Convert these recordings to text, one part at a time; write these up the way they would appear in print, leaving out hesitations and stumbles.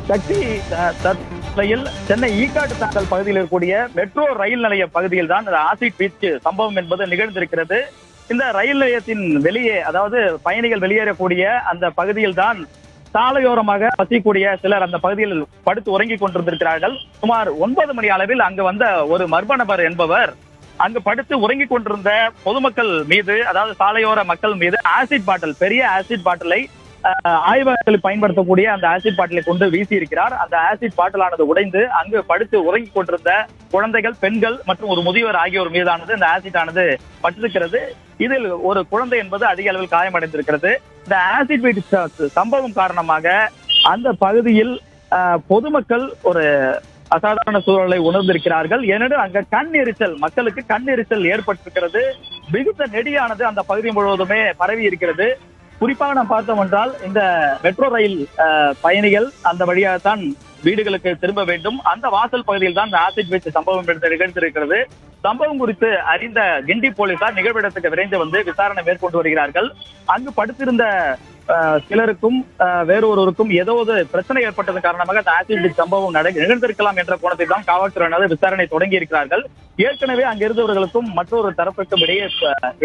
சக்தி தற்போதையில் சென்னை ஈக்காட்டு தாங்கல் பகுதியில் இருக்கக்கூடிய metro rail நிலைய பகுதியில் தான் ஆசிட் வீச்சு சம்பவம் என்பது நிகழ்ந்திருக்கிறது. இந்த ரயில் நிலையத்தின் வெளியே, அதாவது பயணிகள் வெளியேறக்கூடிய அந்த பகுதியில் தான் சாலையோரமாக வசிக்கக்கூடிய சிலர் அந்த பகுதியில் படுத்து உறங்கிக் கொண்டிருந்திருக்கிறார்கள். சுமார் 9 மணி அளவில் அங்கு வந்த ஒரு மர்ம நபர் என்பவர் அங்கு படுத்து உறங்கிக் கொண்டிருந்த பொதுமக்கள் மீது, அதாவது சாலையோர மக்கள் மீது ஆசிட் பாட்டில், பெரிய ஆசிட் பாட்டிலை ஆய்வகத்தில் பயன்படுத்தக்கூடிய அந்த ஆசிட் பாட்டிலை கொண்டு வீசி இருக்கிறார். அந்த ஆசிட் பாட்டிலானது உடைந்து அங்கு படுத்து உறங்கிக் கொண்டிருந்த குழந்தைகள், பெண்கள் மற்றும் ஒரு முதியவர் ஆகியோர் மீதானது இந்த ஆசிட் ஆனது பட்டிருக்கிறது. இதில் ஒரு குழந்தை என்பது அதிக அளவில் காயமடைந்திருக்கிறது. இந்த ஆசிட் வீச்சு சம்பவம் காரணமாக அந்த பகுதியில் பொதுமக்கள் ஒரு அசாதாரண சூழலை உணர்ந்திருக்கிறார்கள். ஏனெனில் அங்க கண் எரிச்சல், மக்களுக்கு கண் எரிச்சல் ஏற்பட்டிருக்கிறது. மிகுந்த நெடியானது அந்த பகுதி முழுவதுமே பரவி இருக்கிறது. குறிப்பாக நாம் பார்த்தோம் என்றால், இந்த மெட்ரோ ரயில் பயணிகள் அந்த வழியாகத்தான் வீடுகளுக்கு திரும்ப வேண்டும். அந்த வாசல் பகுதியில் தான் ஆசிட் வீச்சு சம்பவம் நிகழ்ந்திருக்கிறது. சம்பவம் குறித்து அறிந்த கிண்டி போலீசார் நிகழ்விடத்துக்கு விரைந்து வந்து விசாரணை மேற்கொண்டு வருகிறார்கள். அங்கு படுத்திருந்த சிலருக்கும் வேறொருவருக்கும் ஏதோ ஒரு பிரச்சனை ஏற்பட்டது காரணமாக அந்த ஆசிட் சம்பவம் நிகழ்ந்திருக்கலாம் என்ற கோணத்தை தான் காவல்துறையினர் விசாரணை தொடங்கி இருக்கிறார்கள். ஏற்கனவே அங்கிருந்தவர்களுக்கும் மற்றொரு தரப்புக்கும் இடையே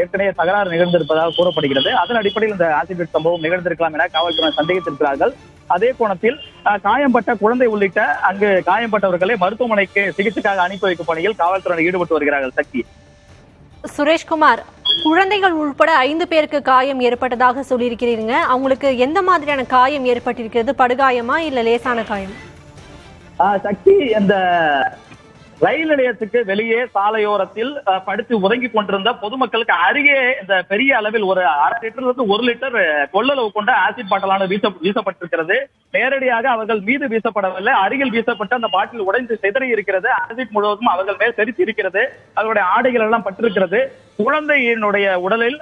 ஏற்கனவே தகராறு நிகழ்ந்திருப்பதாக கூறப்படுகிறது. அதன் அடிப்படையில் இந்த ஆசிட் சம்பவம் நிகழ்ந்திருக்கலாம் என காவல்துறை சந்தேகித்திருக்கிறார்கள். அதே கோணத்தில் காயம்பட்ட குழந்தை உள்ளிட்ட அங்கு காயம்பட்டவர்களை மருத்துவமனைக்கு சிகிச்சைக்காக அனுப்பி வைக்கும் பணியில் காவல்துறையினர் ஈடுபட்டு வருகிறார்கள். சக்தி. சுரேஷ்குமார், குழந்தைகள் உட்பட 5 பேருக்கு காயம் ஏற்பட்டதாக சொல்லியிருக்கிறீங்க. அவங்களுக்கு எந்த மாதிரியான காயம் ஏற்பட்டிருக்கிறது? படுகாயமா இல்ல லேசான காயம்? சக்தி, அந்த ரயில் நிலையத்துக்கு வெளியே சாலையோரத்தில் படுத்து உறங்கிக் கொண்டிருந்த பொதுமக்களுக்கு அருகே இந்த பெரிய அளவில் ஒரு 1/2 லிட்டருக்கு 1 லிட்டர் கொள்ளளவு கொண்ட ஆசிட் பாட்டிலானது வீசப்பட்டிருக்கிறது. நேரடியாக அவர்கள் மீது வீசப்படவில்லை, அருகில் வீசப்பட்டு அந்த பாட்டில் உடைந்து சிதறி இருக்கிறது. ஆசிட் முழுவதும் அவர்கள் மேல் தெரித்து இருக்கிறது. அவருடைய ஆடைகள் எல்லாம் பட்டிருக்கிறது. குழந்தையினுடைய உடலில்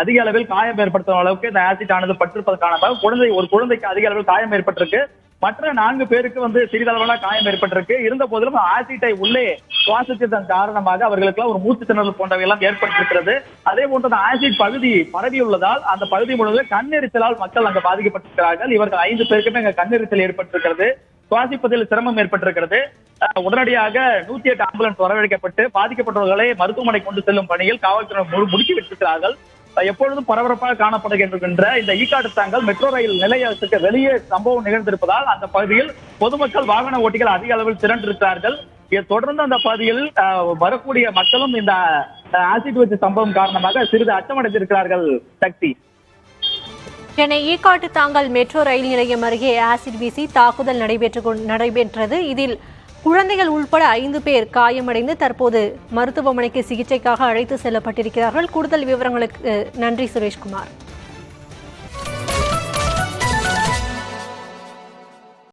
அதிக அளவில் காயம் ஏற்படுத்தும் அளவுக்கு இந்த ஆசிட் ஆனது பட்டிருப்பதற்கான ஒரு குழந்தைக்கு அதிக அளவில் காயம் ஏற்பட்டிருக்கு. மற்ற 4 பேருக்கு சிறிதளவான காயம் ஏற்பட்டிருக்கு. இருந்த போதிலும் ஆசிட்டை உள்ளே சுவாசித்ததன் காரணமாக அவர்களுக்கு ஒரு மூச்சு திணறல் போன்றவை எல்லாம் ஏற்பட்டிருக்கிறது. அதே போன்று ஆசிட் பகுதி பரவியுள்ளதால் அந்த பகுதி முழுவதும் கண்ணெரிச்சலால் மக்கள் அங்கு பாதிக்கப்பட்டிருக்கிறார்கள். இவர்கள் 5 பேருக்குமே அங்கு கண்ணெரிச்சல் ஏற்பட்டிருக்கிறது. சுவாசிப்பதில் சிரமம் ஏற்பட்டிருக்கிறது. உடனடியாக 108 ஆம்புலன்ஸ் வரவழைக்கப்பட்டு பாதிக்கப்பட்டவர்களை மருத்துவமனை கொண்டு செல்லும் பணியில் காவல்துறை முடுக்கி விட்டிருக்கிறார்கள். எப்பொழுதும் பரபரப்பாக காணப்படுகின்ற இந்த ஈக்காட்டு தாங்கல் மெட்ரோ ரயில் நிலையத்துக்கு வெளியே சம்பவம் நிகழ்ந்திருப்பதால் அந்த பகுதியில் பொதுமக்கள், வாகன ஓட்டிகள் அதிக அளவில் திரண்டிருக்கிறார்கள். தொடர்ந்து அந்த பகுதியில் வரக்கூடிய மக்களும் இந்த ஆசிட் வீச்சு சம்பவம் காரணமாக சிறிது அச்சமடைந்திருக்கிறார்கள். சக்தி. சென்னை ஈக்காட்டு தாங்கல் மெட்ரோ ரயில் நிலையம் அருகே ஆசிட் வீசி தாக்குதல் நடைபெற்றது. இதில் குழந்தைகள் உட்பட 5 பேர் காயமடைந்து தற்போது மருத்துவமனைக்கு சிகிச்சைக்காக அழைத்து செல்லப்பட்டிருக்கிறார்கள். கூடுதல் விவரங்களுக்கு நன்றி சுரேஷ்குமார்.